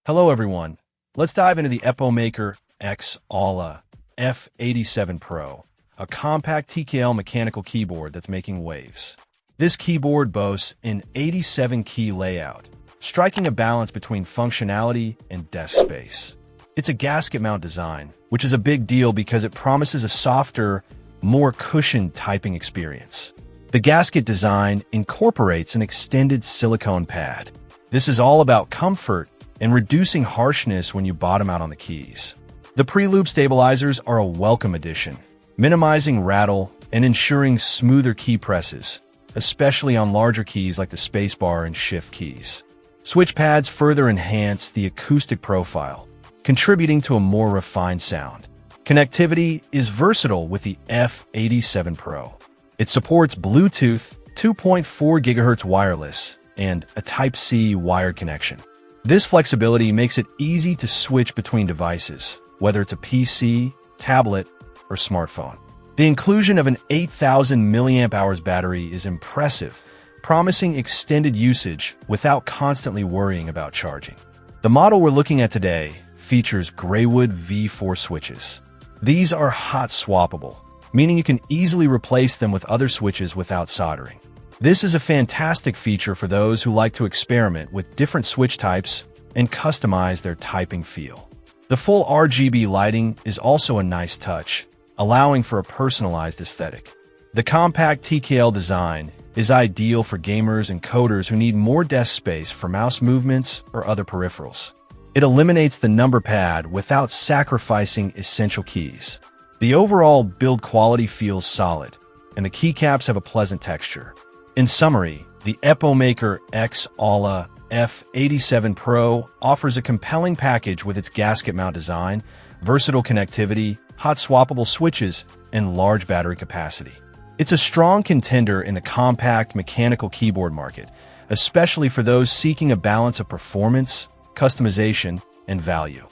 Hello everyone. Let's dive into the EPOMAKER X Aula F87 Pro, a compact TKL mechanical keyboard that's making waves. This keyboard boasts an 87-key layout, striking a balance between functionality and desk space. It's a gasket mount design, which is a big deal because it promises a softer, more cushioned typing experience. The gasket design incorporates an extended silicone pad. This is all about comfort and reducing harshness when you bottom out on the keys. The pre-loop stabilizers are a welcome addition, minimizing rattle and ensuring smoother key presses, especially on larger keys like the spacebar and shift keys. Switch pads further enhance the acoustic profile, contributing to a more refined sound. Connectivity is versatile with the F87 Pro. It supports Bluetooth, 2.4 GHz wireless, and a Type-C wired connection. This flexibility makes it easy to switch between devices, whether it's a PC, tablet, or smartphone. The inclusion of an 8,000 mAh battery is impressive, promising extended usage without constantly worrying about charging. The model we're looking at today features Greywood V4 switches. These are hot swappable, meaning you can easily replace them with other switches without soldering. This is a fantastic feature for those who like to experiment with different switch types and customize their typing feel. The full RGB lighting is also a nice touch, allowing for a personalized aesthetic. The compact TKL design is ideal for gamers and coders who need more desk space for mouse movements or other peripherals. It eliminates the number pad without sacrificing essential keys. The overall build quality feels solid, and the keycaps have a pleasant texture. In summary, the EPOMAKER X Aula F87 Pro offers a compelling package with its gasket mount design, versatile connectivity, hot swappable switches, and large battery capacity. It's a strong contender in the compact mechanical keyboard market, especially for those seeking a balance of performance, customization, and value.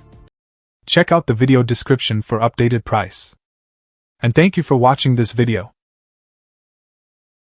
Check out the video description for updated price. And thank you for watching this video.